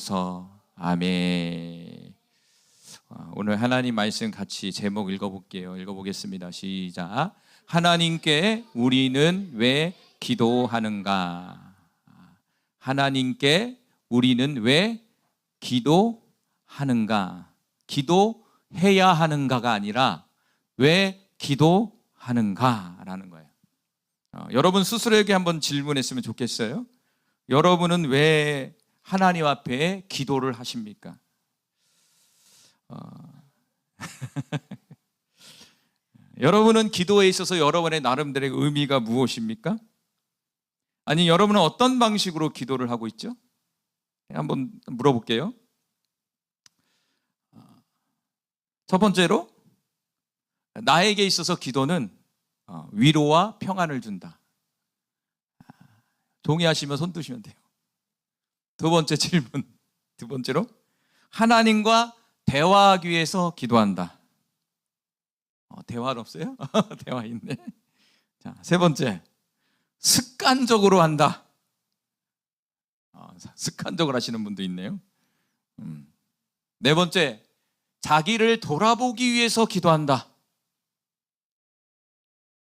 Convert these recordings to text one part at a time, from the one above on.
주옵소서. 아멘. 오늘 하나님 말씀 같이 제목 읽어볼게요. 읽어보겠습니다. 시작. 하나님께 우리는 왜 기도하는가? 하나님께 우리는 왜 기도하는가? 기도해야 하는가가 아니라 왜 기도하는가라는 거예요. 여러분 스스로에게 한번 질문했으면 좋겠어요. 여러분은 왜 하나님 앞에 기도를 하십니까? 여러분은 기도에 있어서 여러분의 나름대로의 의미가 무엇입니까? 아니, 여러분은 어떤 방식으로 기도를 하고 있죠? 한번 물어볼게요. 첫 번째로, 나에게 있어서 기도는 위로와 평안을 준다. 동의하시면 손 드시면 돼요. 두 번째 질문, 두 번째로, 하나님과 대화하기 위해서 기도한다. 대화는 없어요? 대화 있네. 자, 세 번째, 습관적으로 한다. 습관적으로 하시는 분도 있네요. 네 번째, 자기를 돌아보기 위해서 기도한다.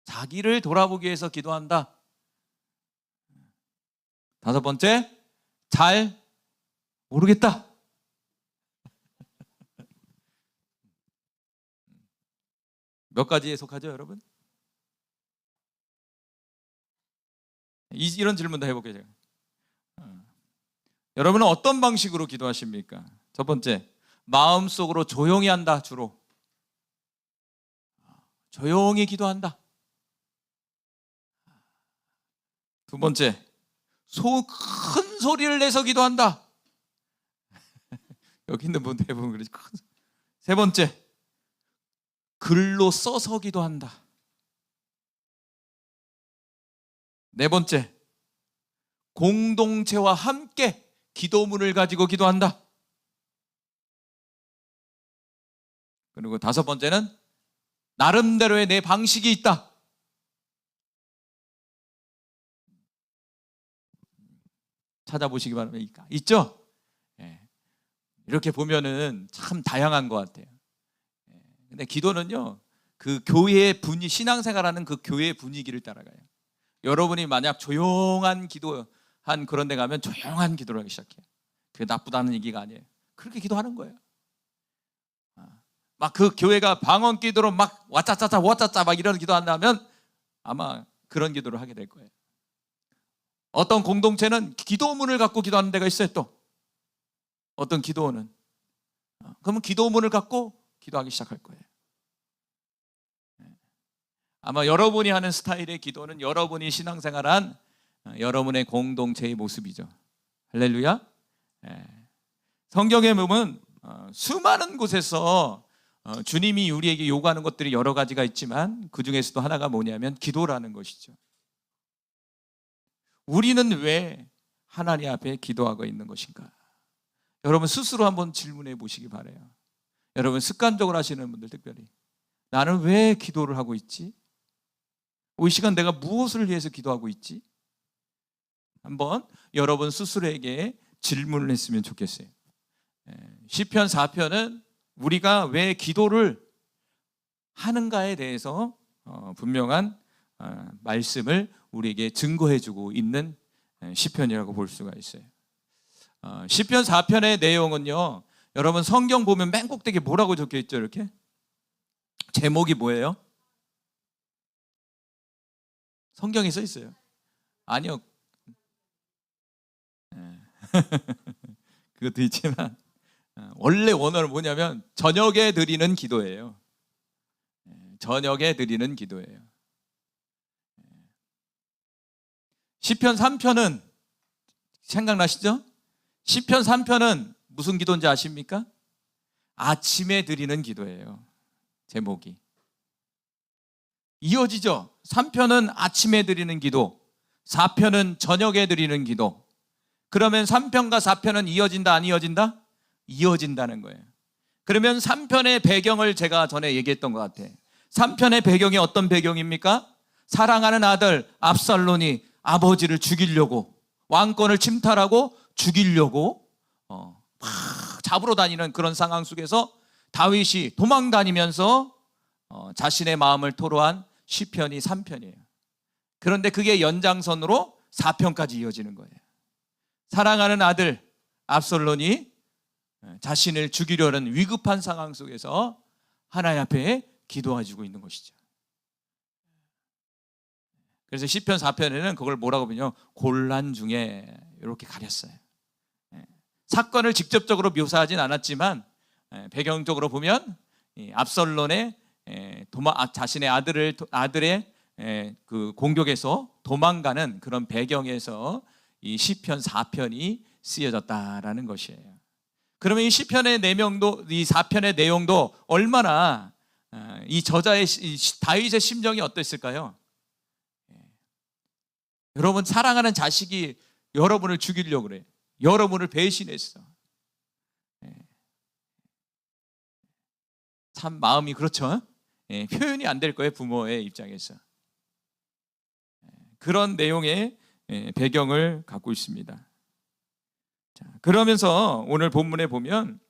자기를 돌아보기 위해서 기도한다. 다섯 번째, 잘 모르겠다. 몇 가지에 속하죠, 여러분? 이런 질문도 해볼게요, 제가. 여러분은 어떤 방식으로 기도하십니까? 첫 번째, 마음속으로 조용히 한다, 주로. 조용히 기도한다. 두 번째, 큰 소리를 내서 기도한다. 여기 있는 분 대부분 그러지. 세 번째, 글로 써서 기도한다. 네 번째, 공동체와 함께 기도문을 가지고 기도한다. 그리고 다섯 번째는 나름대로의 내 방식이 있다. 찾아보시기 바랍니다. 있죠? 이렇게 보면은 참 다양한 것 같아요. 근데 기도는요, 그 교회의 분위, 신앙생활하는 그 교회의 분위기를 따라가요. 여러분이 만약 조용한 기도한 그런 데 가면 조용한 기도를 하기 시작해요. 그게 나쁘다는 얘기가 아니에요. 그렇게 기도하는 거예요. 막 그 교회가 방언 기도로 막 와짜짜짜 와짜짜 막 이런 기도한다면 아마 그런 기도를 하게 될 거예요. 어떤 공동체는 기도문을 갖고 기도하는 데가 있어요. 또 어떤 기도원은 그러면 기도문을 갖고 기도하기 시작할 거예요. 아마 여러분이 하는 스타일의 기도는 여러분이 신앙생활한 여러분의 공동체의 모습이죠. 할렐루야. 성경에 보면 수많은 곳에서 주님이 우리에게 요구하는 것들이 여러 가지가 있지만 그 중에서도 하나가 뭐냐면 기도라는 것이죠. 우리는 왜 하나님 앞에 기도하고 있는 것인가? 여러분 스스로 한번 질문해 보시기 바라요. 여러분 습관적으로 하시는 분들 특별히, 나는 왜 기도를 하고 있지? 이 시간 내가 무엇을 위해서 기도하고 있지? 한번 여러분 스스로에게 질문을 했으면 좋겠어요. 시편 4편은 우리가 왜 기도를 하는가에 대해서 분명한 말씀을 우리에게 증거해주고 있는 시편이라고 볼 수가 있어요. 시편 4편의 내용은요, 여러분 성경 보면 맨 꼭대기에 뭐라고 적혀 있죠? 이렇게 제목이 뭐예요? 성경에 써 있어요. 아니요. 그것도 있지만 원래 원어는 뭐냐면 저녁에 드리는 기도예요. 저녁에 드리는 기도예요. 시편 3편은 생각나시죠? 시편 3편은 무슨 기도인지 아십니까? 아침에 드리는 기도예요. 제목이 이어지죠. 3편은 아침에 드리는 기도, 4편은 저녁에 드리는 기도. 그러면 3편과 4편은 이어진다, 안 이어진다? 이어진다는 거예요. 그러면 3편의 배경을 제가 전에 얘기했던 것 같아요. 3편의 배경이 어떤 배경입니까? 사랑하는 아들 압살롬이 아버지를 죽이려고, 왕권을 침탈하고 죽이려고 잡으러 다니는 그런 상황 속에서 다윗이 도망 다니면서 자신의 마음을 토로한 시편이 3편이에요. 그런데 그게 연장선으로 4편까지 이어지는 거예요. 사랑하는 아들 압살롬이 자신을 죽이려는 위급한 상황 속에서 하나님 앞에 기도해주고 있는 것이죠. 그래서 시편 4편에는 그걸 뭐라고 보냐, 곤란 중에 이렇게 가렸어요. 사건을 직접적으로 묘사하진 않았지만 배경적으로 보면 압살롬의 자신의 아들의 그 공격에서 도망가는 그런 배경에서 이 시편 4편이 쓰여졌다라는 것이에요. 그러면 이 시편의 내용도, 이 4편의 내용도 얼마나 이 저자의 다윗의 심정이 어땠을까요? 여러분, 사랑하는 자식이 여러분을 죽이려고 그래. 여러분을 배신했어. 참 마음이 그렇죠. 표현이 안 될 거예요, 부모의 입장에서. 그런 내용의 배경을 갖고 있습니다. 자, 그러면서 오늘 본문에 보면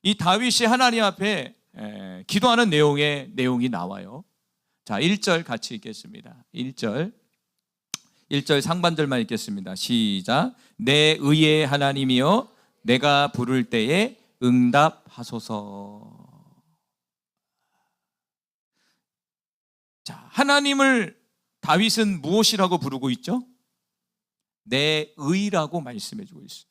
이 다윗이 하나님 앞에 기도하는 내용이 나와요. 자, 1절 같이 읽겠습니다. 1절 상반절만 읽겠습니다. 시작. 내 의의 하나님이여 내가 부를 때에 응답하소서. 자, 하나님을 다윗은 무엇이라고 부르고 있죠? 내 의라고 말씀해 주고 있어요.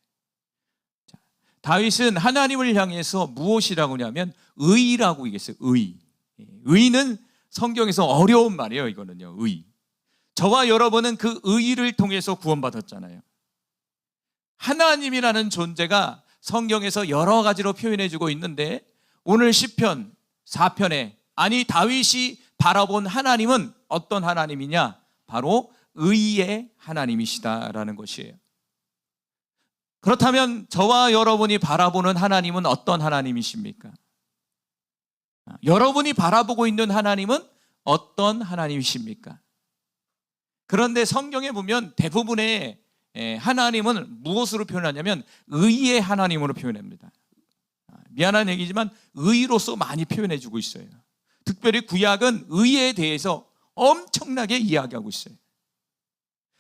자, 다윗은 하나님을 향해서 무엇이라고 하냐면 의라고 얘기했어요. 의는 성경에서 어려운 말이에요. 이거는요, 의. 저와 여러분은 그 의를 통해서 구원받았잖아요. 하나님이라는 존재가 성경에서 여러 가지로 표현해 주고 있는데 오늘 시편 4편에 다윗이 바라본 하나님은 어떤 하나님이냐? 바로 의의 하나님이시다라는 것이에요. 그렇다면 저와 여러분이 바라보는 하나님은 어떤 하나님이십니까? 여러분이 바라보고 있는 하나님은 어떤 하나님이십니까? 그런데 성경에 보면 대부분의 하나님은 무엇으로 표현하냐면 의의 하나님으로 표현합니다. 미안한 얘기지만 의로서 많이 표현해 주고 있어요. 특별히 구약은 의에 대해서 엄청나게 이야기하고 있어요.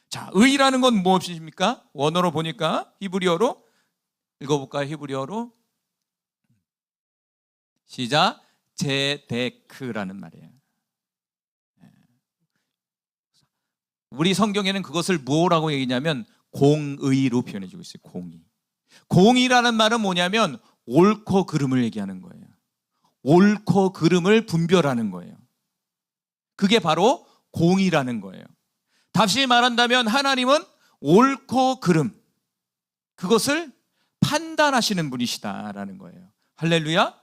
자, 의라는 건 무엇입니까? 원어로 보니까 히브리어로 읽어볼까요? 히브리어로 시작. 제데크라는 말이에요. 우리 성경에는 그것을 뭐라고 얘기냐면 공의로 표현해주고 있어요. 공의. 공의라는 말은 뭐냐면 옳고 그름을 얘기하는 거예요. 옳고 그름을 분별하는 거예요. 그게 바로 공의라는 거예요. 다시 말한다면 하나님은 옳고 그름, 그것을 판단하시는 분이시다라는 거예요. 할렐루야.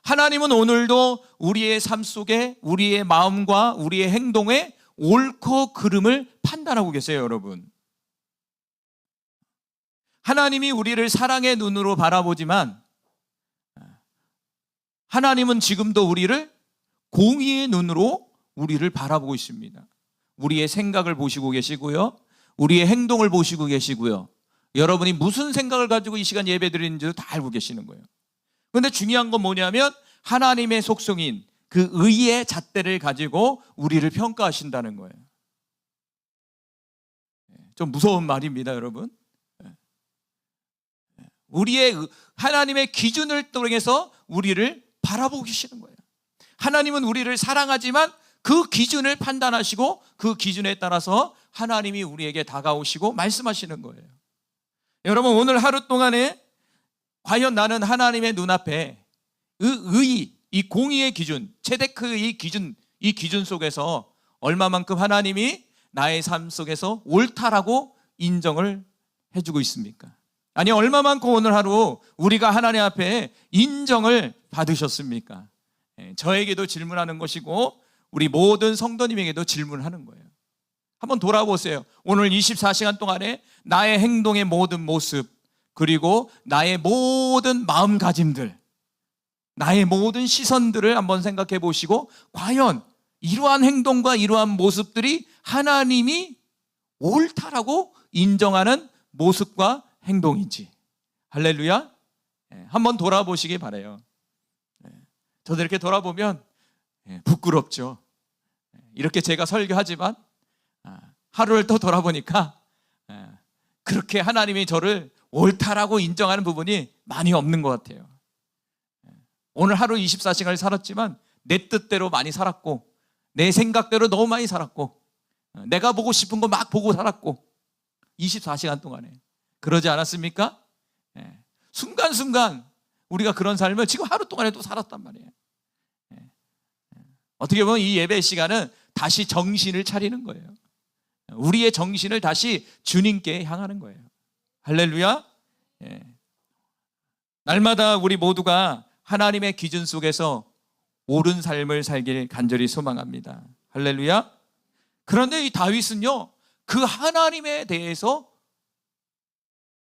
하나님은 오늘도 우리의 삶 속에 우리의 마음과 우리의 행동에 옳고 그름을 판단하고 계세요, 여러분. 하나님이 우리를 사랑의 눈으로 바라보지만 하나님은 지금도 우리를 공의의 눈으로 우리를 바라보고 있습니다. 우리의 생각을 보시고 계시고요, 우리의 행동을 보시고 계시고요, 여러분이 무슨 생각을 가지고 이 시간 예배 드리는지도 다 알고 계시는 거예요. 그런데 중요한 건 뭐냐면 하나님의 속성인 그 의의 잣대를 가지고 우리를 평가하신다는 거예요. 좀 무서운 말입니다, 여러분. 우리의 하나님의 기준을 통해서 우리를 바라보고 계시는 거예요. 하나님은 우리를 사랑하지만 그 기준을 판단하시고 그 기준에 따라서 하나님이 우리에게 다가오시고 말씀하시는 거예요. 여러분, 오늘 하루 동안에 과연 나는 하나님의 눈앞에 이 공의의 기준, 체데크의 이 기준 속에서 얼마만큼 하나님이 나의 삶 속에서 옳다라고 인정을 해주고 있습니까? 아니, 얼마만큼 오늘 하루 우리가 하나님 앞에 인정을 받으셨습니까? 저에게도 질문하는 것이고 우리 모든 성도님에게도 질문하는 거예요. 한번 돌아보세요. 오늘 24시간 동안에 나의 행동의 모든 모습, 그리고 나의 모든 마음가짐들, 나의 모든 시선들을 한번 생각해 보시고 과연 이러한 행동과 이러한 모습들이 하나님이 옳다라고 인정하는 모습과 행동인지. 할렐루야. 한번 돌아보시기 바라요. 저도 이렇게 돌아보면 부끄럽죠. 이렇게 제가 설교하지만 하루를 또 돌아보니까 그렇게 하나님이 저를 옳다라고 인정하는 부분이 많이 없는 것 같아요. 오늘 하루 24시간을 살았지만 내 뜻대로 많이 살았고, 내 생각대로 너무 많이 살았고, 내가 보고 싶은 거 막 보고 살았고, 24시간 동안에 그러지 않았습니까? 순간순간 우리가 그런 삶을 지금 하루 동안에도 살았단 말이에요. 어떻게 보면 이 예배 시간은 다시 정신을 차리는 거예요. 우리의 정신을 다시 주님께 향하는 거예요. 할렐루야. 날마다 우리 모두가 하나님의 기준 속에서 옳은 삶을 살길 간절히 소망합니다. 할렐루야. 그런데 이 다윗은요, 그 하나님에 대해서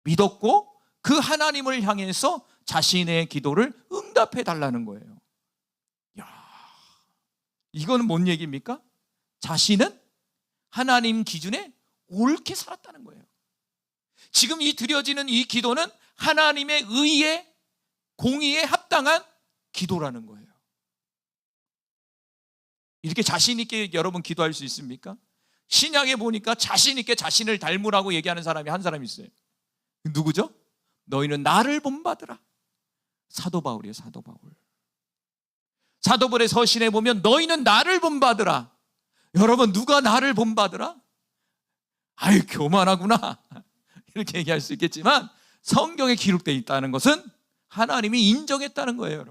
믿었고 그 하나님을 향해서 자신의 기도를 응답해 달라는 거예요. 야, 이거는 뭔 얘기입니까? 자신은 하나님 기준에 옳게 살았다는 거예요. 지금 이 드려지는 이 기도는 하나님의 의에, 공의에 합당한 기도라는 거예요. 이렇게 자신 있게 여러분 기도할 수 있습니까? 신약에 보니까 자신 있게 자신을 닮으라고 얘기하는 사람이 한 사람 있어요. 누구죠? 너희는 나를 본받으라. 사도 바울이에요. 사도 바울. 사도 바울의 서신에 보면 너희는 나를 본받으라. 여러분, 누가 나를 본받으라? 아유, 교만하구나 이렇게 얘기할 수 있겠지만 성경에 기록되어 있다는 것은 하나님이 인정했다는 거예요.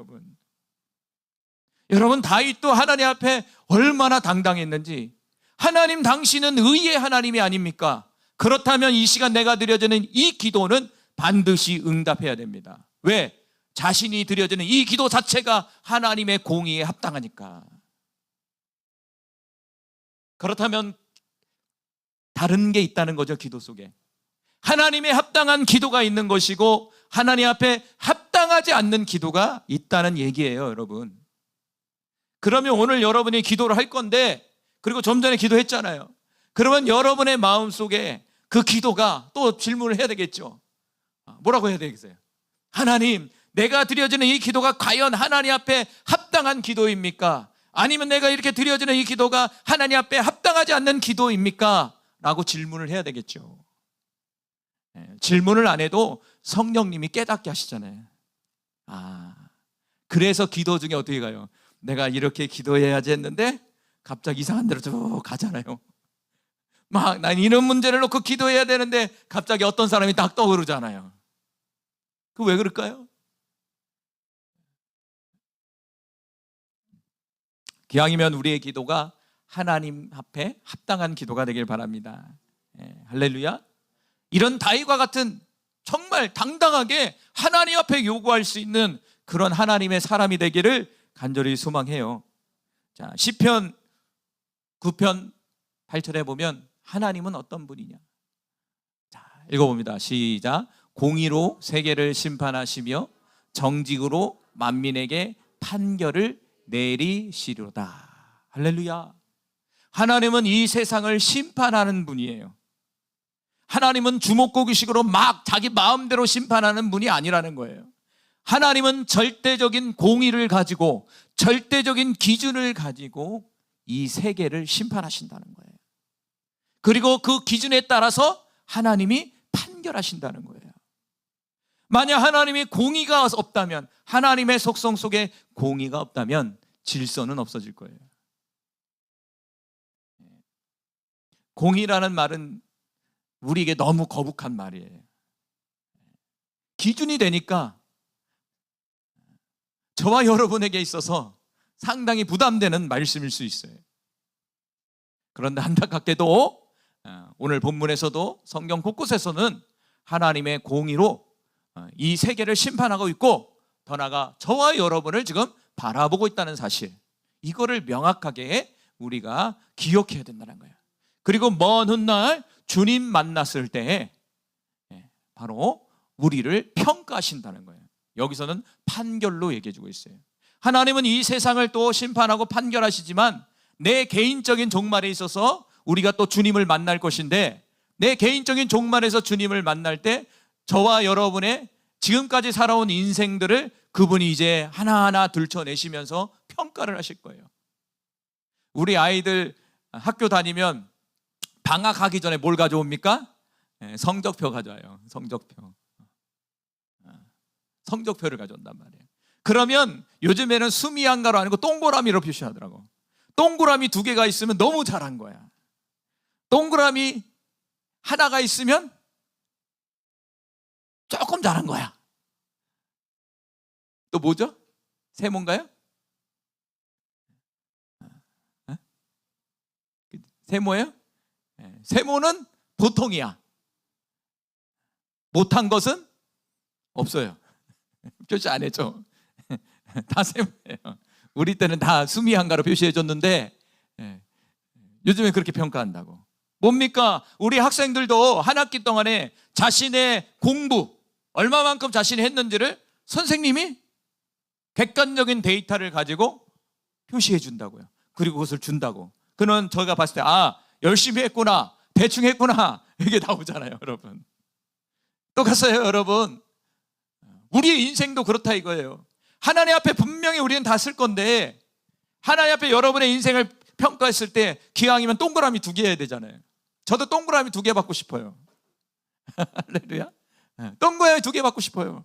여러분 다윗도 하나님 앞에 얼마나 당당했는지. 하나님, 당신은 의의 하나님이 아닙니까? 그렇다면 이 시간 내가 드려지는 이 기도는 반드시 응답해야 됩니다. 왜? 자신이 드려지는 이 기도 자체가 하나님의 공의에 합당하니까. 그렇다면 다른 게 있다는 거죠. 기도 속에 하나님의 합당한 기도가 있는 것이고 하나님 앞에 합당하지 않는 기도가 있다는 얘기예요. 여러분, 그러면 오늘 여러분이 기도를 할 건데, 그리고 좀 전에 기도했잖아요. 그러면 여러분의 마음속에 그 기도가 또 질문을 해야 되겠죠. 뭐라고 해야 되겠어요? 하나님, 내가 드려지는 이 기도가 과연 하나님 앞에 합당한 기도입니까? 아니면 내가 이렇게 드려지는 이 기도가 하나님 앞에 합당하지 않는 기도입니까? 라고 질문을 해야 되겠죠. 질문을 안 해도 성령님이 깨닫게 하시잖아요. 그래서 기도 중에 어떻게 가요? 내가 이렇게 기도해야지 했는데 갑자기 이상한 데로 쭉 가잖아요. 막 난 이런 문제를 놓고 기도해야 되는데 갑자기 어떤 사람이 딱 떠오르잖아요. 그 왜 그럴까요? 기왕이면 우리의 기도가 하나님 앞에 합당한 기도가 되길 바랍니다. 할렐루야. 이런 다윗과 같은 정말 당당하게 하나님 앞에 요구할 수 있는 그런 하나님의 사람이 되기를 간절히 소망해요. 자, 시편 9편 8절에 보면 하나님은 어떤 분이냐. 자, 읽어봅니다. 시작. 공의로 세계를 심판하시며 정직으로 만민에게 판결을 내리시리로다. 할렐루야. 하나님은 이 세상을 심판하는 분이에요. 하나님은 주먹고기식으로 막 자기 마음대로 심판하는 분이 아니라는 거예요. 하나님은 절대적인 공의를 가지고 절대적인 기준을 가지고 이 세계를 심판하신다는 거예요. 그리고 그 기준에 따라서 하나님이 판결하신다는 거예요. 만약 하나님이 공의가 없다면, 하나님의 속성 속에 공의가 없다면 질서는 없어질 거예요. 공의라는 말은 우리에게 너무 거북한 말이에요. 기준이 되니까 저와 여러분에게 있어서 상당히 부담되는 말씀일 수 있어요. 그런데 안타깝게도 오늘 본문에서도 성경 곳곳에서는 하나님의 공의로 이 세계를 심판하고 있고, 더 나아가 저와 여러분을 지금 바라보고 있다는 사실, 이거를 명확하게 우리가 기억해야 된다는 거예요. 그리고 먼 훗날 주님 만났을 때 바로 우리를 평가하신다는 거예요. 여기서는 판결로 얘기해 주고 있어요. 하나님은 이 세상을 또 심판하고 판결하시지만 내 개인적인 종말에 있어서 우리가 또 주님을 만날 것인데, 내 개인적인 종말에서 주님을 만날 때 저와 여러분의 지금까지 살아온 인생들을 그분이 이제 하나하나 들춰내시면서 평가를 하실 거예요. 우리 아이들 학교 다니면 방학하기 전에 뭘 가져옵니까? 성적표 가져와요. 성적표를 가져온단 말이에요. 그러면 요즘에는 수미양가로 아니고 동그라미로 표시하더라고. 동그라미 2개가 있으면 너무 잘한 거야. 동그라미 하나가 있으면 조금 잘한 거야. 또 뭐죠? 세모인가요? 세모예요? 세모는 보통이야. 못한 것은 없어요. 표시 안 해줘. 다 세모예요. 우리 때는 다 수미한가로 표시해줬는데 요즘에 그렇게 평가한다고. 뭡니까? 우리 학생들도 한 학기 동안에 자신의 공부 얼마만큼 자신이 했는지를 선생님이 객관적인 데이터를 가지고 표시해 준다고요. 그리고 그것을 준다고. 그는 저희가 봤을 때 열심히 했구나, 대충 했구나, 이게 나오잖아요. 여러분 똑같아요. 여러분 우리의 인생도 그렇다 이거예요. 하나님 앞에 분명히 우리는 다 쓸 건데 하나님 앞에 여러분의 인생을 평가했을 때 기왕이면 동그라미 2개 해야 되잖아요. 저도 동그라미 2개 받고 싶어요. 할렐루야. 동그라미 2개 받고 싶어요.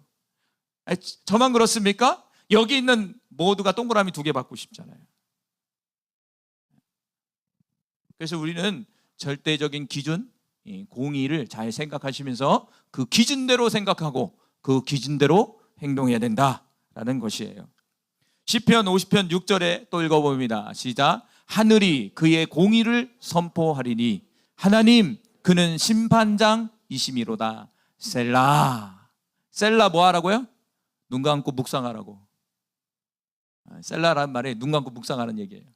저만 그렇습니까? 여기 있는 모두가 동그라미 2개 받고 싶잖아요. 그래서 우리는 절대적인 기준, 공의를 잘 생각하시면서 그 기준대로 생각하고 그 기준대로 행동해야 된다라는 것이에요. 시편 50편 6절에 또 읽어봅니다. 시작. 하늘이 그의 공의를 선포하리니 하나님 그는 심판장이심이로다. 셀라. 셀라 뭐 하라고요? 눈 감고 묵상하라고. 셀라라는 말에 눈 감고 묵상하는 얘기예요.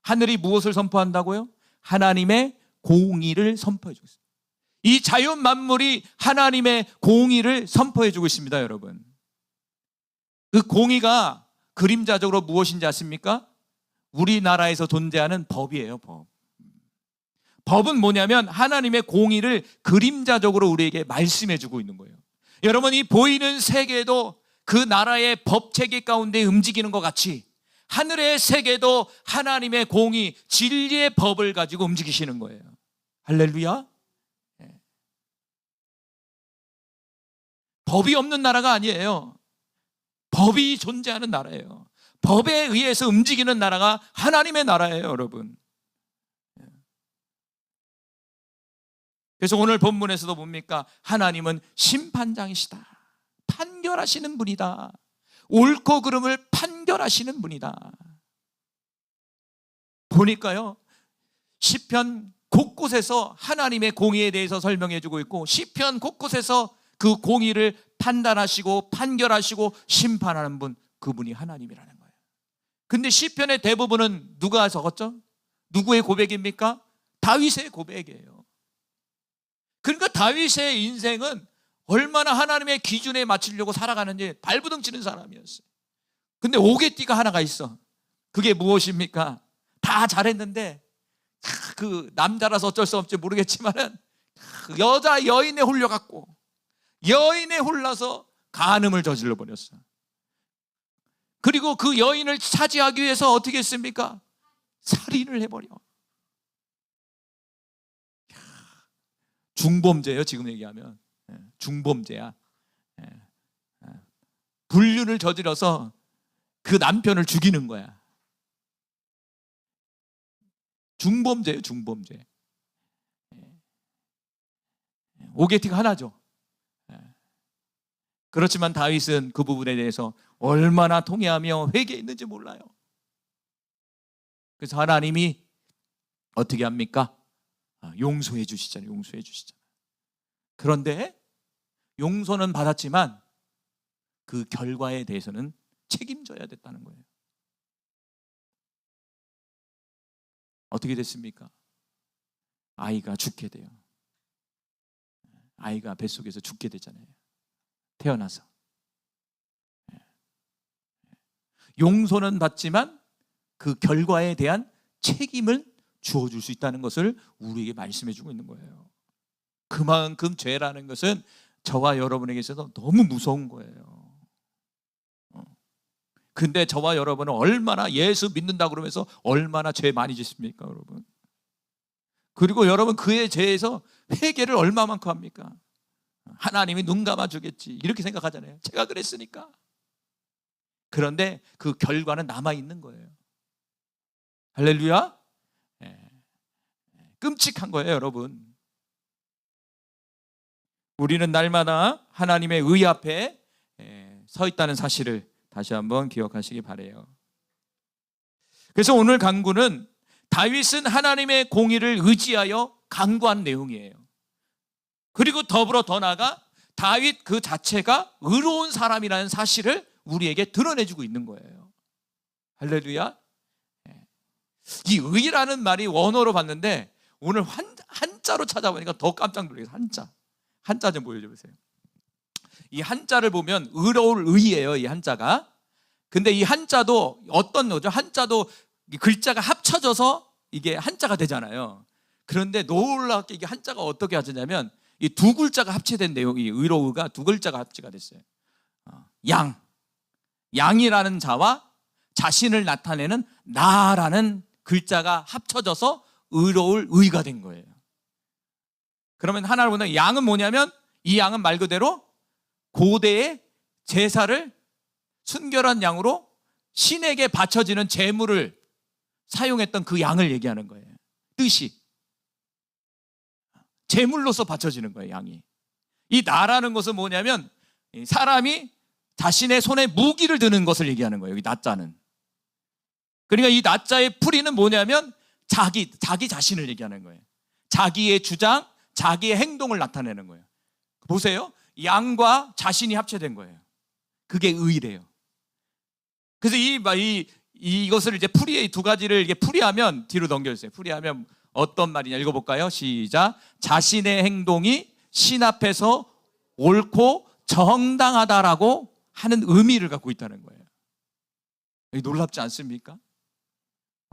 하늘이 무엇을 선포한다고요? 하나님의 공의를 선포해 주고 있습니다. 이 자연 만물이 하나님의 공의를 선포해 주고 있습니다. 여러분 그 공의가 그림자적으로 무엇인지 아십니까? 우리나라에서 존재하는 법이에요. 법은 뭐냐면 하나님의 공의를 그림자적으로 우리에게 말씀해 주고 있는 거예요. 여러분 이 보이는 세계도 그 나라의 법체계 가운데 움직이는 것 같이 하늘의 세계도 하나님의 공의, 진리의 법을 가지고 움직이시는 거예요. 할렐루야. 법이 없는 나라가 아니에요. 법이 존재하는 나라예요. 법에 의해서 움직이는 나라가 하나님의 나라예요. 여러분 그래서 오늘 본문에서도 뭡니까? 하나님은 심판장이시다. 판결하시는 분이다. 옳고 그름을 판결하시는 분이다. 보니까요 시편 곳곳에서 하나님의 공의에 대해서 설명해 주고 있고 시편 곳곳에서 그 공의를 판단하시고 판결하시고 심판하는 분, 그분이 하나님이라는 거예요. 근데 시편의 대부분은 누가 적었죠? 누구의 고백입니까? 다윗의 고백이에요. 그러니까 다윗의 인생은 얼마나 하나님의 기준에 맞추려고 살아가는지 발부둥 치는 사람이었어요. 근데 오개띠가 하나가 있어. 그게 무엇입니까? 다 잘했는데 그 남자라서 어쩔 수 없지 모르겠지만은 여인에 홀려갖고 여인에 홀라서 간음을 저질러 버렸어. 그리고 그 여인을 차지하기 위해서 어떻게 했습니까? 살인을 해버려. 중범죄예요. 지금 얘기하면 중범죄야. 불륜을 저질러서 그 남편을 죽이는 거야. 중범죄예요. 중범죄. 오게티가 하나죠. 그렇지만 다윗은 그 부분에 대해서 얼마나 통회하며 회개했는지 몰라요. 그래서 하나님이 어떻게 합니까? 용서해 주시잖아요. 용서해 주시잖아요. 그런데 용서는 받았지만 그 결과에 대해서는 책임져야 됐다는 거예요. 어떻게 됐습니까? 아이가 죽게 돼요. 아이가 뱃속에서 죽게 되잖아요. 태어나서. 용서는 받지만 그 결과에 대한 책임을 주어줄 수 있다는 것을 우리에게 말씀해 주고 있는 거예요. 그만큼 죄라는 것은 저와 여러분에게 있어서 너무 무서운 거예요. 근데 저와 여러분은 얼마나 예수 믿는다고 그러면서 얼마나 죄 많이 짓습니까, 여러분? 그리고 여러분 그의 죄에서 회개를 얼마만큼 합니까? 하나님이 눈 감아주겠지 이렇게 생각하잖아요. 제가 그랬으니까. 그런데 그 결과는 남아있는 거예요. 할렐루야. 끔찍한 거예요, 여러분. 우리는 날마다 하나님의 의 앞에 서 있다는 사실을 다시 한번 기억하시기 바라요. 그래서 오늘 강구는 다윗은 하나님의 공의를 의지하여 강구한 내용이에요. 그리고 더불어 더 나아가 다윗 그 자체가 의로운 사람이라는 사실을 우리에게 드러내주고 있는 거예요. 할렐루야. 이 의라는 말이 원어로 봤는데 오늘 한자로 찾아보니까 더 깜짝 놀라요. 한자 좀 보여줘 보세요. 이 한자를 보면 의로울 의예요, 이 한자가. 근데 이 한자도 어떤 거죠? 한자도 글자가 합쳐져서 이게 한자가 되잖아요. 그런데 놀랍게 이게 한자가 어떻게 하냐면 이 두 글자가 합체된 내용이 의로우가 두 글자가 합체가 됐어요. 양이라는 자와 자신을 나타내는 나라는 글자가 합쳐져서 의로울 의가 된 거예요. 그러면 하나를 보면 양은 뭐냐면 이 양은 말 그대로 고대의 제사를 순결한 양으로 신에게 바쳐지는 제물을 사용했던 그 양을 얘기하는 거예요. 뜻이 제물로서 바쳐지는 거예요, 양이. 이 나라는 것은 뭐냐면 사람이 자신의 손에 무기를 드는 것을 얘기하는 거예요, 이 나자는. 그러니까 이 나자의 풀이는 뭐냐면 자기 자신을 얘기하는 거예요. 자기의 주장, 자기의 행동을 나타내는 거예요. 보세요. 양과 자신이 합체된 거예요. 그게 의래요. 그래서 이것을 이제 풀이의 두 가지를 이게 풀이하면 뒤로 넘겨주세요. 풀이하면 어떤 말이냐 읽어볼까요? 시작. 자신의 행동이 신 앞에서 옳고 정당하다라고 하는 의미를 갖고 있다는 거예요. 놀랍지 않습니까?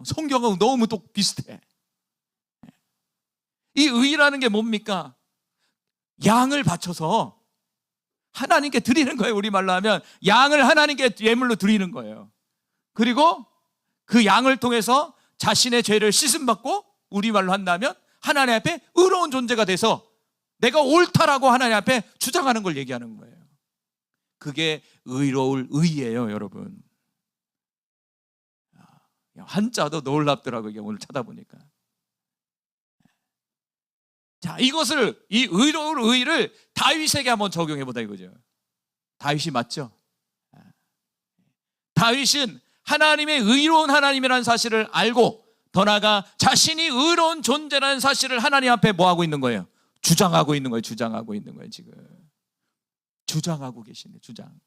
성경하고 너무 또 비슷해. 이 의라는 게 뭡니까? 양을 바쳐서 하나님께 드리는 거예요. 우리말로 하면 양을 하나님께 예물로 드리는 거예요. 그리고 그 양을 통해서 자신의 죄를 씻음받고 우리말로 한다면 하나님 앞에 의로운 존재가 돼서 내가 옳다라고 하나님 앞에 주장하는 걸 얘기하는 거예요. 그게 의로울 의예요, 여러분. 한자도 놀랍더라고요, 오늘 찾아보니까. 자, 이것을 이 의로울 의를 다윗에게 한번 적용해 보다 이거죠. 다윗이 맞죠? 다윗은 하나님의 의로운 하나님이라는 사실을 알고 더 나아가 자신이 의로운 존재라는 사실을 하나님 앞에 뭐 하고 있는 거예요? 주장하고 있는 거예요. 주장하고 있는 거예요. 지금 주장하고 계시네. 주장.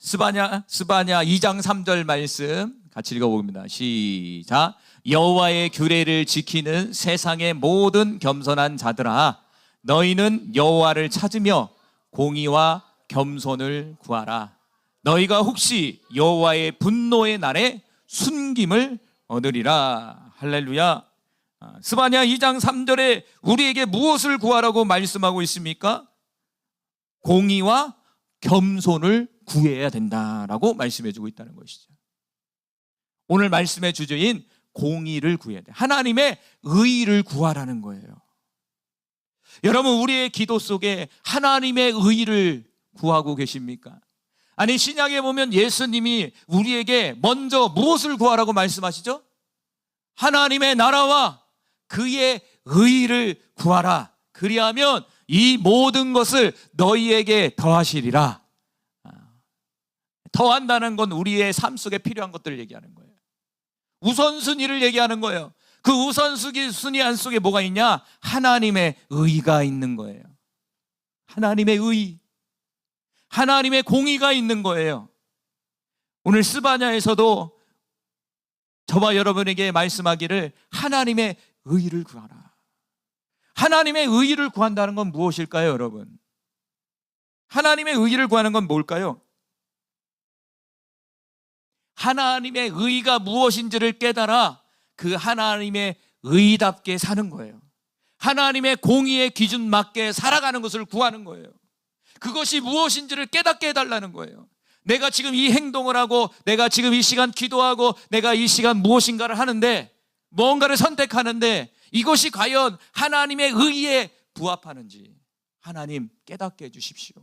스바냐 2장 3절 말씀 같이 읽어봅니다. 시작. 여호와의 규례를 지키는 세상의 모든 겸손한 자들아, 너희는 여호와를 찾으며 공의와 겸손을 구하라. 너희가 혹시 여호와의 분노의 날에 순김을 얻으리라. 할렐루야. 스바냐 2장 3절에 우리에게 무엇을 구하라고 말씀하고 있습니까? 공의와 겸손을 구해야 된다라고 말씀해주고 있다는 것이죠. 오늘 말씀의 주제인 공의를 구해야 돼. 하나님의 의의를 구하라는 거예요. 여러분, 우리의 기도 속에 하나님의 의의를 구하고 계십니까? 아니, 신약에 보면 예수님이 우리에게 먼저 무엇을 구하라고 말씀하시죠? 하나님의 나라와 그의 의의를 구하라. 그리하면 이 모든 것을 너희에게 더하시리라. 더한다는 건 우리의 삶 속에 필요한 것들을 얘기하는 거예요. 우선순위를 얘기하는 거예요. 그 우선순위 안속에 뭐가 있냐? 하나님의 의의가 있는 거예요. 하나님의 의의, 하나님의 공의가 있는 거예요. 오늘 스바냐에서도 저와 여러분에게 말씀하기를 하나님의 의의를 구하라. 하나님의 의의를 구한다는 건 무엇일까요, 여러분? 하나님의 의의를 구하는 건 뭘까요? 하나님의 의의가 무엇인지를 깨달아 그 하나님의 의답게 사는 거예요. 하나님의 공의의 기준 맞게 살아가는 것을 구하는 거예요. 그것이 무엇인지를 깨닫게 해달라는 거예요. 내가 지금 이 행동을 하고, 내가 지금 이 시간 기도하고, 내가 이 시간 무엇인가를 하는데, 뭔가를 선택하는데 이것이 과연 하나님의 의에 부합하는지 하나님 깨닫게 해주십시오.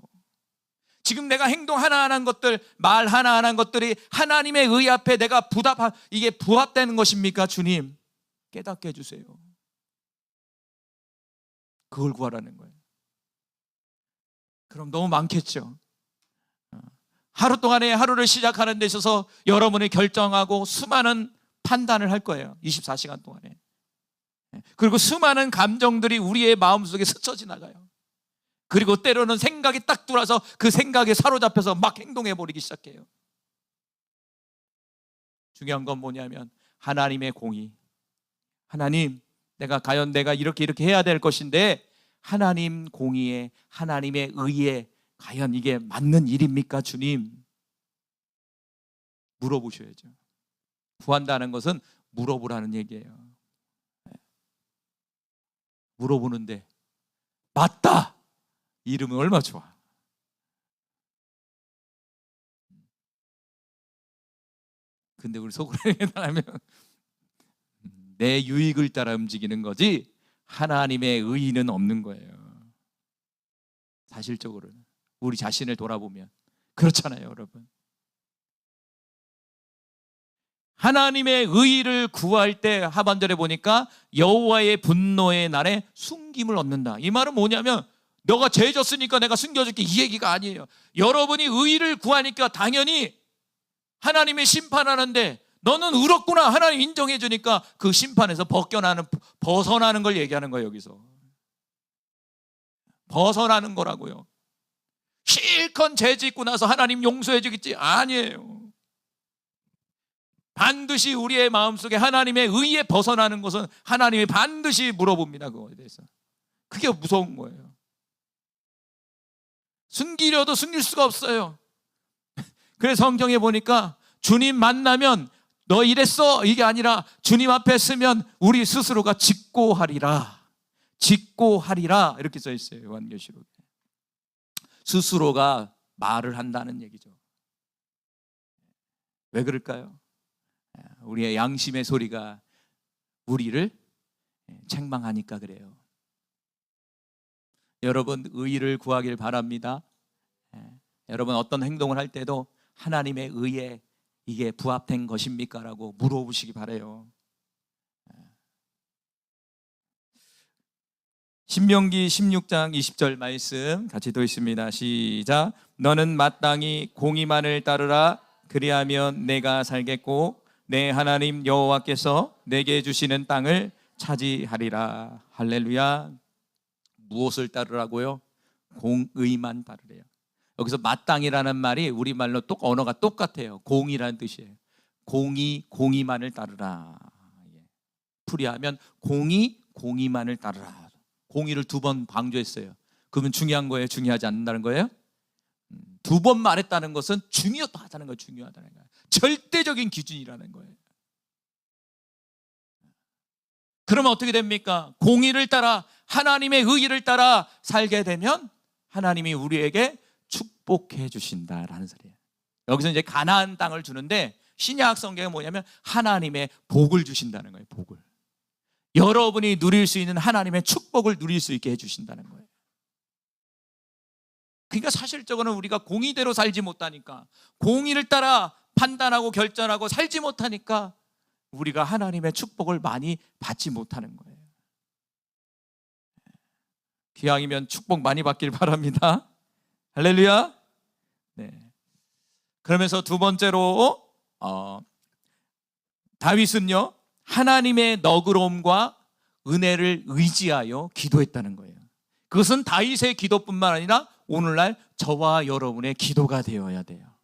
지금 내가 행동 하나하나 것들, 말 하나하나 것들이 하나님의 의 앞에 내가 이게 부합되는 것입니까? 주님 깨닫게 해주세요. 그걸 구하라는 거예요. 그럼 너무 많겠죠. 하루 동안에 하루를 시작하는 데 있어서 여러분이 결정하고 수많은 판단을 할 거예요. 24시간 동안에. 그리고 수많은 감정들이 우리의 마음속에 스쳐 지나가요. 그리고 때로는 생각이 딱 들어와서 그 생각에 사로잡혀서 막 행동해버리기 시작해요. 중요한 건 뭐냐면 하나님의 공의. 하나님, 과연 내가 이렇게 해야 될 것인데 하나님 공의에, 하나님의 의에 과연 이게 맞는 일입니까, 주님? 물어보셔야죠. 구한다는 것은 물어보라는 얘기예요. 물어보는데 맞다! 이름은 얼마나 좋아. 근데 우리 속으로 얘기하면 내 유익을 따라 움직이는 거지 하나님의 의의는 없는 거예요. 사실적으로는 우리 자신을 돌아보면 그렇잖아요, 여러분. 하나님의 의의를 구할 때 하반절에 보니까 여호와의 분노의 날에 숨김을 얻는다. 이 말은 뭐냐면 너가 죄 졌으니까 내가 숨겨줄게, 이 얘기가 아니에요. 여러분이 의의를 구하니까 당연히 하나님이 심판하는데 너는 울었구나, 하나님 인정해 주니까 그 심판에서 벗어나는 걸 얘기하는 거예요. 여기서 벗어나는 거라고요. 실컷 죄 짓고 나서 하나님 용서해 주겠지? 아니에요. 반드시 우리의 마음속에 하나님의 의에 벗어나는 것은 하나님이 반드시 물어봅니다. 그거에 대해서. 그게 무서운 거예요. 숨기려도 숨길 수가 없어요. 그래서 성경에 보니까 주님 만나면 너 이랬어, 이게 아니라 주님 앞에 서면 우리 스스로가 직고하리라 이렇게 써 있어요. 요한계시록에. 스스로가 말을 한다는 얘기죠. 왜 그럴까요? 우리의 양심의 소리가 우리를 책망하니까 그래요. 여러분, 의의를 구하길 바랍니다. 여러분, 어떤 행동을 할 때도 하나님의 의에 이게 부합된 것입니까? 라고 물어보시기 바라요. 신명기 16장 20절 말씀 같이 또 있습니다. 시작. 너는 마땅히 공의만을 따르라. 그리하면 내가 살겠고 내 하나님 여호와께서 내게 주시는 땅을 차지하리라. 할렐루야. 무엇을 따르라고요? 공의만 따르래요. 여기서 마땅이라는 말이 우리말로 언어가 똑같아요. 공의라는 뜻이에요. 공의만을 따르라. 풀이하면 공의만을 따르라. 공의를 2번 강조했어요. 그러면 중요한 거예요? 중요하지 않는다는 거예요? 2번 말했다는 것은 중요하다는 거예요. 중요하다는 거예요. 절대적인 기준이라는 거예요. 그러면 어떻게 됩니까? 공의를 따라, 하나님의 의의를 따라 살게 되면 하나님이 우리에게 축복해 주신다라는 소리예요. 여기서 이제 가나안 땅을 주는데 신약 성경은 뭐냐면 하나님의 복을 주신다는 거예요. 복을. 여러분이 누릴 수 있는 하나님의 축복을 누릴 수 있게 해주신다는 거예요. 그러니까 사실적으로는 우리가 공의대로 살지 못하니까, 공의를 따라 판단하고 결정하고 살지 못하니까 우리가 하나님의 축복을 많이 받지 못하는 거예요. 기왕이면 축복 많이 받길 바랍니다. 할렐루야. 네. 그러면서 2번째로 다윗은요, 하나님의 너그러움과 은혜를 의지하여 기도했다는 거예요. 그것은 다윗의 기도뿐만 아니라 오늘날 저와 여러분의 기도가 되어야 돼요.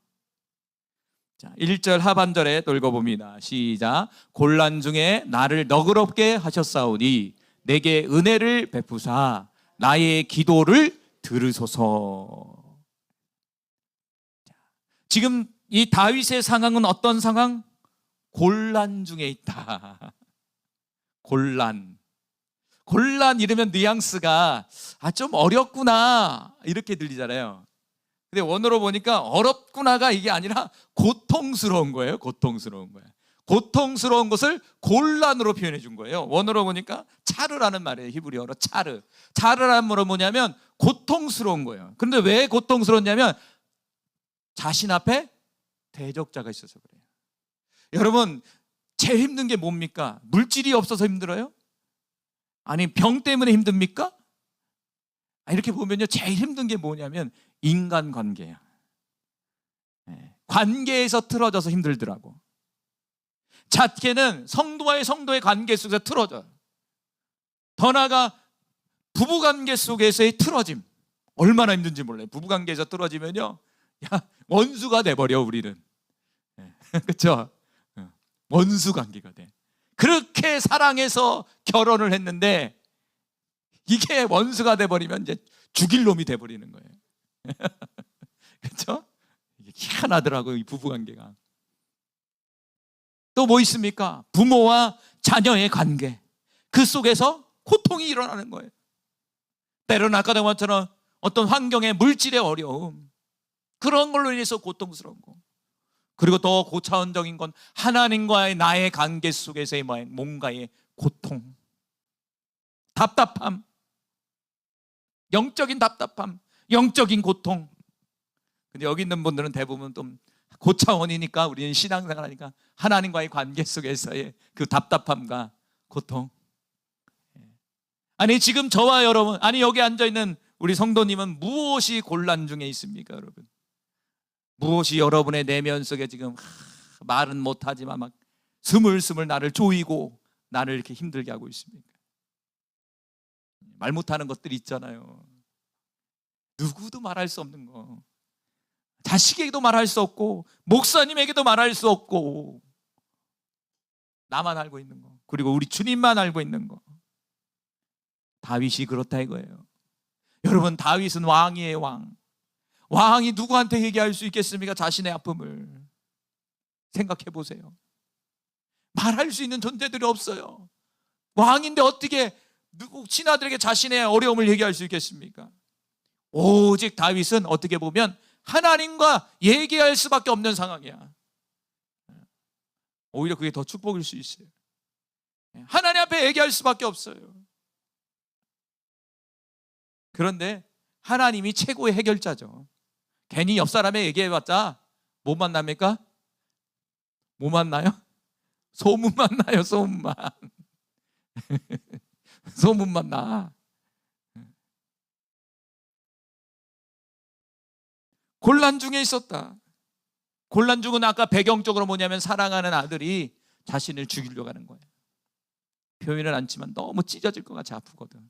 자, 1절 하반절에 또 읽어봅니다. 시작. 곤란 중에 나를 너그럽게 하셨사오니 내게 은혜를 베푸사 나의 기도를 들으소서. 지금 이 다윗의 상황은 어떤 상황? 곤란 중에 있다. 곤란. 곤란 이러면 뉘앙스가 좀 어렵구나 이렇게 들리잖아요. 근데 원어로 보니까 어렵구나가 이게 아니라 고통스러운 거예요. 고통스러운 거예요. 고통스러운 것을 곤란으로 표현해 준 거예요. 원어로 보니까 차르라는 말이에요. 히브리어로 차르. 차르라는 말은 뭐냐면 고통스러운 거예요. 그런데 왜 고통스러웠냐면 자신 앞에 대적자가 있어서 그래요. 여러분, 제일 힘든 게 뭡니까? 물질이 없어서 힘들어요? 아니 병 때문에 힘듭니까? 이렇게 보면요, 제일 힘든 게 뭐냐면 인간관계야. 관계에서 틀어져서 힘들더라고. 잣개는 성도와의 관계 속에서 틀어져요. 더 나아가 부부관계 속에서의 틀어짐, 얼마나 힘든지 몰라요. 부부관계에서 틀어지면요, 원수가 돼버려 우리는. 그렇죠? 원수관계가 돼. 그렇게 사랑해서 결혼을 했는데 이게 원수가 돼버리면 이제 죽일 놈이 돼버리는 거예요. 그렇죠? 이게 희한하더라고요, 이 부부관계가. 또 뭐 있습니까? 부모와 자녀의 관계, 그 속에서 고통이 일어나는 거예요. 때로는 아까 된 것처럼 어떤 환경의 물질의 어려움, 그런 걸로 인해서 고통스러운 거. 그리고 더 고차원적인 건 하나님과의 나의 관계 속에서의 뭔가의 고통, 답답함, 영적인 답답함, 영적인 고통. 근데 여기 있는 분들은 대부분 좀 고차원이니까, 우리는 신앙생활 하니까 하나님과의 관계 속에서의 그 답답함과 고통. 아니 지금 저와 여러분, 아니 여기 앉아있는 우리 성도님은 무엇이 곤란 중에 있습니까, 여러분? 무엇이 여러분의 내면 속에 지금 말은 못하지만 막 스물스물 나를 조이고 나를 이렇게 힘들게 하고 있습니까? 말 못하는 것들이 있잖아요. 누구도 말할 수 없는 거, 자식에게도 말할 수 없고 목사님에게도 말할 수 없고, 나만 알고 있는 거, 그리고 우리 주님만 알고 있는 거. 다윗이 그렇다 이거예요. 여러분, 다윗은 왕이에요. 왕이 누구한테 얘기할 수 있겠습니까? 자신의 아픔을 생각해 보세요. 말할 수 있는 존재들이 없어요. 왕인데 어떻게 누구 친아들에게 자신의 어려움을 얘기할 수 있겠습니까? 오직 다윗은 어떻게 보면 하나님과 얘기할 수밖에 없는 상황이야. 오히려 그게 더 축복일 수 있어요. 하나님 앞에 얘기할 수밖에 없어요. 그런데 하나님이 최고의 해결자죠. 괜히 옆 사람에 얘기해봤자 뭐 만납니까? 뭐 만나요? 소문 만나요. 소문만. 소문만 나. 곤란 중에 있었다. 곤란 중은 아까 배경적으로 뭐냐면 사랑하는 아들이 자신을 죽이려고 하는 거예요. 표현은 않지만 너무 찢어질 것 같이 아프거든.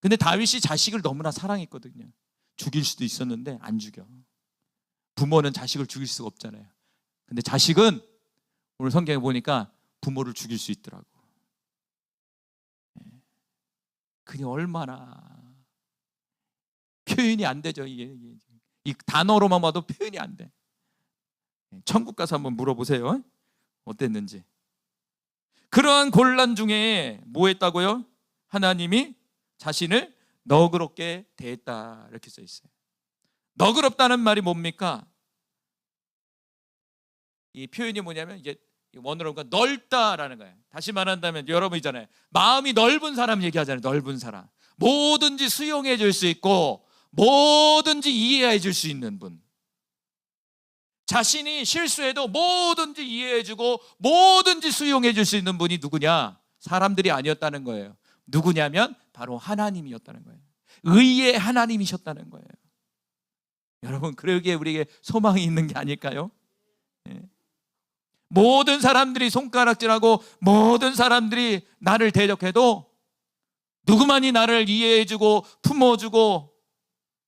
근데 다윗이 자식을 너무나 사랑했거든요. 죽일 수도 있었는데 안 죽여. 부모는 자식을 죽일 수가 없잖아요. 근데 자식은 오늘 성경에 보니까 부모를 죽일 수 있더라고. 그게 얼마나 표현이 안 되죠. 이 단어로만 봐도 표현이 안 돼. 천국 가서 한번 물어보세요. 어땠는지. 그러한 곤란 중에 뭐 했다고요? 하나님이 자신을 너그럽게 대했다, 이렇게 써 있어요. 너그럽다는 말이 뭡니까? 이 표현이 뭐냐면 이게 원어로 보니까 넓다라는 거예요. 다시 말한다면 여러분 있잖아요, 마음이 넓은 사람 얘기하잖아요. 넓은 사람, 뭐든지 수용해 줄 수 있고 뭐든지 이해해 줄 수 있는 분, 자신이 실수해도 뭐든지 이해해 주고 뭐든지 수용해 줄 수 있는 분이 누구냐? 사람들이 아니었다는 거예요. 누구냐면 바로 하나님이었다는 거예요. 의의 하나님이셨다는 거예요. 여러분, 그러기에 우리에게 소망이 있는 게 아닐까요? 모든 사람들이 손가락질하고 모든 사람들이 나를 대적해도 누구만이 나를 이해해주고 품어주고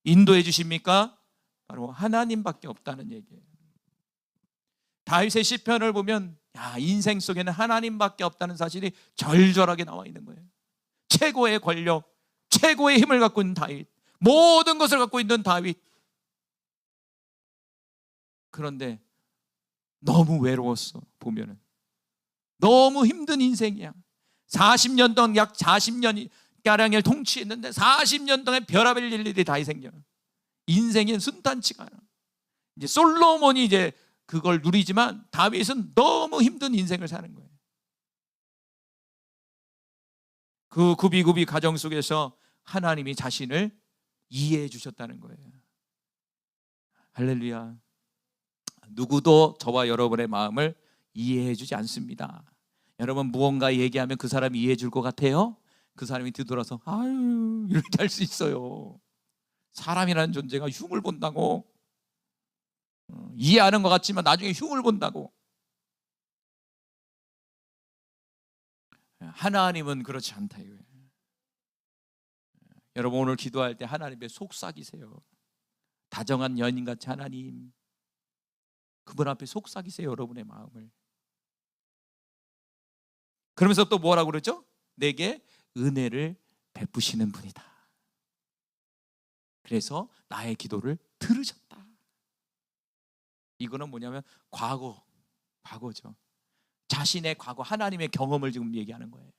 인도해 주십니까? 바로 하나님밖에 없다는 얘기예요. 다윗의 시편을 보면 인생 속에는 하나님밖에 없다는 사실이 절절하게 나와 있는 거예요. 최고의 권력, 최고의 힘을 갖고 있는 다윗, 모든 것을 갖고 있는 다윗. 그런데 너무 외로웠어. 보면은 너무 힘든 인생이야. 40년 동안 약 40년 가량을 통치했는데 40년 동안 별의별 일들이 다 생겨. 인생이 순탄치가 않아. 이제 솔로몬이 이제 그걸 누리지만 다윗은 너무 힘든 인생을 사는 거예요. 그 구비구비 가정 속에서 하나님이 자신을 이해해 주셨다는 거예요. 할렐루야. 누구도 저와 여러분의 마음을 이해해 주지 않습니다. 여러분 무언가 얘기하면 그 사람이 이해해 줄 것 같아요? 그 사람이 뒤돌아서 아유 이렇게 할 수 있어요. 사람이라는 존재가 흉을 본다고. 이해하는 것 같지만 나중에 흉을 본다고. 하나님은 그렇지 않다 이거예요. 여러분 오늘 기도할 때 하나님의 속삭이세요. 다정한 연인같이 하나님, 그분 앞에 속삭이세요. 여러분의 마음을. 그러면서 또 뭐라고 그러죠? 내게 은혜를 베푸시는 분이다. 그래서 나의 기도를 들으셨다. 이거는 뭐냐면 과거죠. 자신의 과거, 하나님의 경험을 지금 얘기하는 거예요.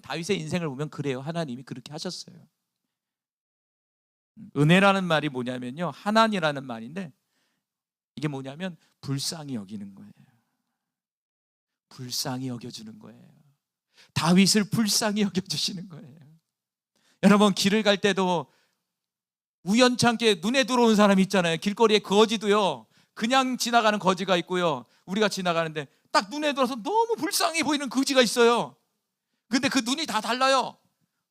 다윗의 인생을 보면 그래요. 하나님이 그렇게 하셨어요. 은혜라는 말이 뭐냐면요, 하나님이라는 말인데 이게 뭐냐면 불쌍히 여기는 거예요. 불쌍히 여겨주는 거예요. 다윗을 불쌍히 여겨주시는 거예요. 여러분 길을 갈 때도 우연찮게 눈에 들어온 사람이 있잖아요. 길거리에 거지도요, 그냥 지나가는 거지가 있고요, 우리가 지나가는데 딱 눈에 들어서 너무 불쌍해 보이는 거지가 있어요. 근데 그 눈이 다 달라요.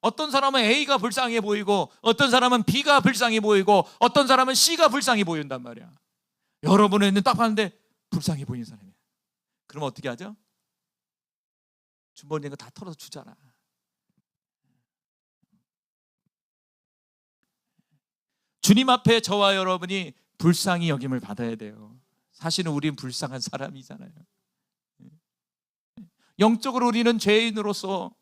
어떤 사람은 A가 불쌍해 보이고, 어떤 사람은 B가 불쌍해 보이고, 어떤 사람은 C가 불쌍해 보인단 말이야. 여러분은 딱 봤는데 불쌍해 보이는 사람이야. 그럼 어떻게 하죠? 주머니에 다 털어서 주잖아. 주님 앞에 저와 여러분이 불쌍히 여김을 받아야 돼요. 사실은 우리는 불쌍한 사람이잖아요. 영적으로 우리는 죄인으로서,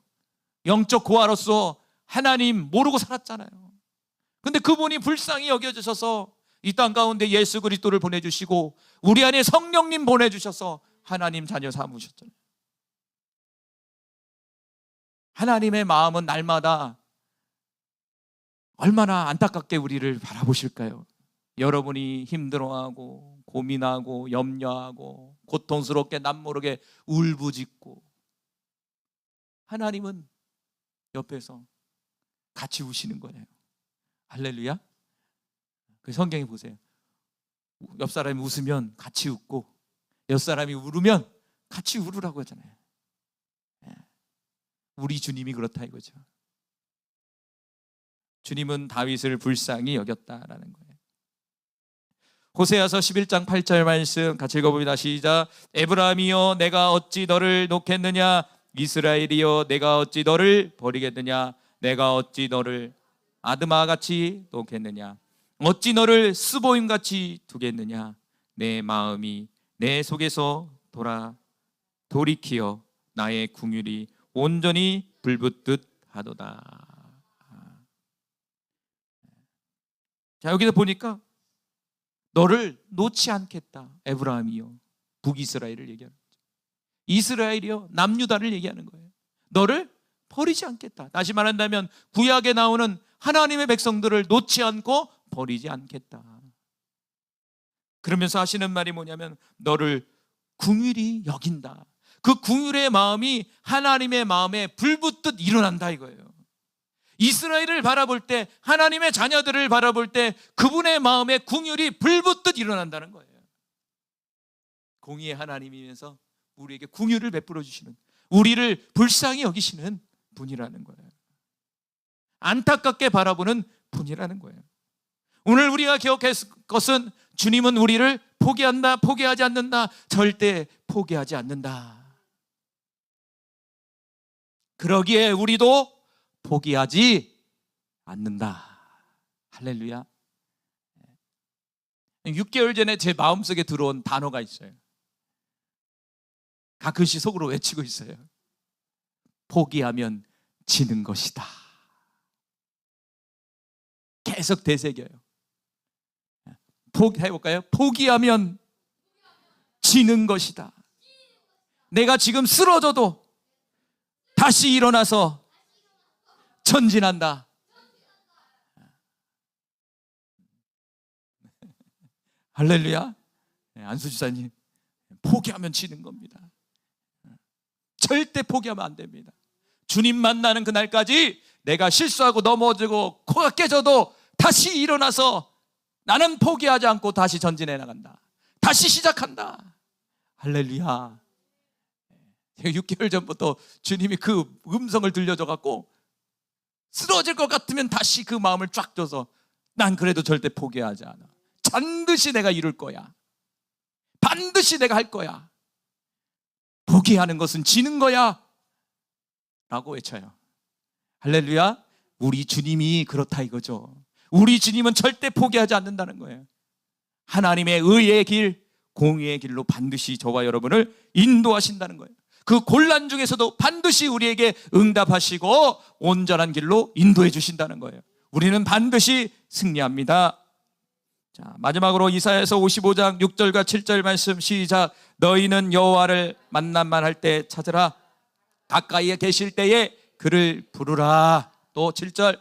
영적 고아로서 하나님 모르고 살았잖아요. 근데 그분이 불쌍히 여겨주셔서 이 땅 가운데 예수 그리스도를 보내주시고 우리 안에 성령님 보내주셔서 하나님 자녀 삼으셨잖아요. 하나님의 마음은 날마다 얼마나 안타깝게 우리를 바라보실까요? 여러분이 힘들어하고 고민하고 염려하고 고통스럽게 남모르게 울부짖고, 하나님은 옆에서 같이 우시는 거예요. 할렐루야. 그 성경에 보세요. 옆 사람이 웃으면 같이 웃고, 옆 사람이 울으면 같이 울으라고 하잖아요. 우리 주님이 그렇다 이거죠. 주님은 다윗을 불쌍히 여겼다라는 거예요. 호세아서 11장 8절 말씀 같이 읽어봅니다. 시작. 에브라임이여 내가 어찌 너를 놓겠느냐, 이스라엘이여 내가 어찌 너를 버리겠느냐, 내가 어찌 너를 아드마같이 놓겠느냐, 어찌 너를 스보임같이 두겠느냐, 내 마음이 내 속에서 돌이키어 나의 궁율이 온전히 불붙듯 하도다. 자, 여기서 보니까 너를 놓지 않겠다. 에브라임이요, 북이스라엘을 얘기하는 거죠. 이스라엘이요, 남유다를 얘기하는 거예요. 너를 버리지 않겠다. 다시 말한다면 구약에 나오는 하나님의 백성들을 놓지 않고 버리지 않겠다. 그러면서 하시는 말이 뭐냐면 너를 긍휼히 여긴다. 그 긍휼의 마음이 하나님의 마음에 불붙듯 일어난다 이거예요. 이스라엘을 바라볼 때, 하나님의 자녀들을 바라볼 때 그분의 마음에 긍휼이 불붙듯 일어난다는 거예요. 공의의 하나님이면서 우리에게 긍휼을 베풀어 주시는, 우리를 불쌍히 여기시는 분이라는 거예요. 안타깝게 바라보는 분이라는 거예요. 오늘 우리가 기억할 것은 주님은 우리를 포기한다, 포기하지 않는다, 절대 포기하지 않는다. 그러기에 우리도 포기하지 않는다. 할렐루야. 6개월 전에 제 마음속에 들어온 단어가 있어요. 가끔씩 속으로 외치고 있어요. 포기하면 지는 것이다. 계속 되새겨요. 해볼까요? 포기하면 지는 것이다. 내가 지금 쓰러져도 다시 일어나서 전진한다. 할렐루야. 안수 지사님, 포기하면 지는 겁니다. 절대 포기하면 안 됩니다. 주님 만나는 그날까지 내가 실수하고 넘어지고 코가 깨져도 다시 일어나서 나는 포기하지 않고 다시 전진해 나간다. 다시 시작한다. 할렐루야. 6개월 전부터 주님이 그 음성을 들려줘 갖고 쓰러질 것 같으면 다시 그 마음을 쫙 줘서 난 그래도 절대 포기하지 않아. 반드시 내가 이룰 거야. 반드시 내가 할 거야. 포기하는 것은 지는 거야 라고 외쳐요. 할렐루야. 우리 주님이 그렇다 이거죠. 우리 주님은 절대 포기하지 않는다는 거예요. 하나님의 의의 길, 공의의 길로 반드시 저와 여러분을 인도하신다는 거예요. 그 곤란 중에서도 반드시 우리에게 응답하시고 온전한 길로 인도해 주신다는 거예요. 우리는 반드시 승리합니다. 자, 마지막으로 이사야서 55장 6절과 7절 말씀 시작. 너희는 여호와를 만남만 할 때 찾으라. 가까이에 계실 때에 그를 부르라. 또 7절.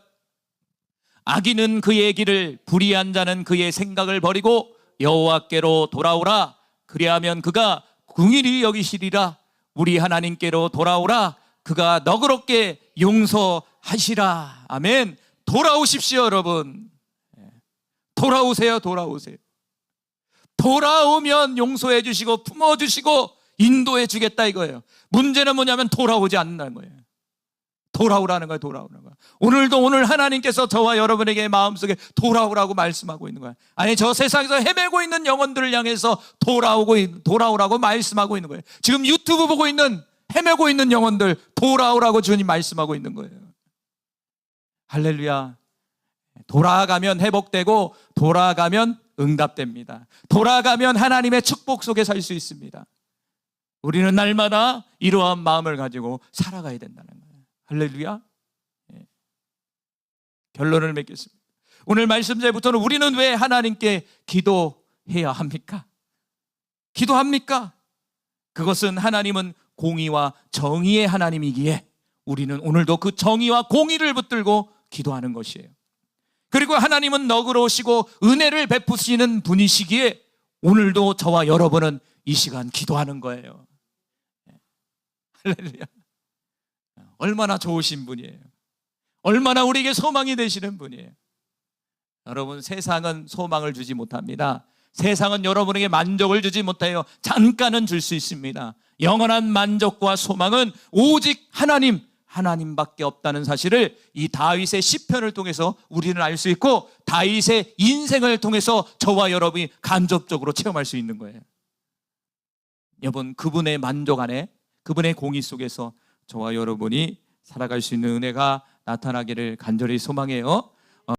악인은 그의 길을, 불의한 자는 그의 생각을 버리고 여호와께로 돌아오라. 그리하면 그가 긍휼히 여기시리라. 우리 하나님께로 돌아오라. 그가 너그럽게 용서하시라. 아멘. 돌아오십시오, 여러분. 돌아오세요. 돌아오세요. 돌아오면 용서해 주시고 품어 주시고 인도해 주겠다 이거예요. 문제는 뭐냐면 돌아오지 않는다는 거예요. 돌아오라는 거예요. 돌아오라는 거예요. 오늘도 오늘 하나님께서 저와 여러분에게 마음속에 돌아오라고 말씀하고 있는 거예요. 아니, 저 세상에서 헤매고 있는 영혼들을 향해서 돌아오라고 말씀하고 있는 거예요. 지금 유튜브 보고 있는 헤매고 있는 영혼들 돌아오라고 주님 말씀하고 있는 거예요. 할렐루야. 돌아가면 회복되고 돌아가면 응답됩니다. 돌아가면 하나님의 축복 속에 살 수 있습니다. 우리는 날마다 이러한 마음을 가지고 살아가야 된다는 거예요. 할렐루야. 결론을 맺겠습니다. 오늘 말씀제부터는 우리는 왜 하나님께 기도해야 합니까? 기도합니까? 그것은 하나님은 공의와 정의의 하나님이기에 우리는 오늘도 그 정의와 공의를 붙들고 기도하는 것이에요. 그리고 하나님은 너그러우시고 은혜를 베푸시는 분이시기에 오늘도 저와 여러분은 이 시간 기도하는 거예요. 할렐루야. 얼마나 좋으신 분이에요. 얼마나 우리에게 소망이 되시는 분이에요. 여러분, 세상은 소망을 주지 못합니다. 세상은 여러분에게 만족을 주지 못해요. 잠깐은 줄 수 있습니다. 영원한 만족과 소망은 오직 하나님밖에 없다는 사실을 이 다윗의 시편을 통해서 우리는 알 수 있고 다윗의 인생을 통해서 저와 여러분이 간접적으로 체험할 수 있는 거예요. 여러분, 그분의 만족 안에, 그분의 공의 속에서 저와 여러분이 살아갈 수 있는 은혜가 나타나기를 간절히 소망해요.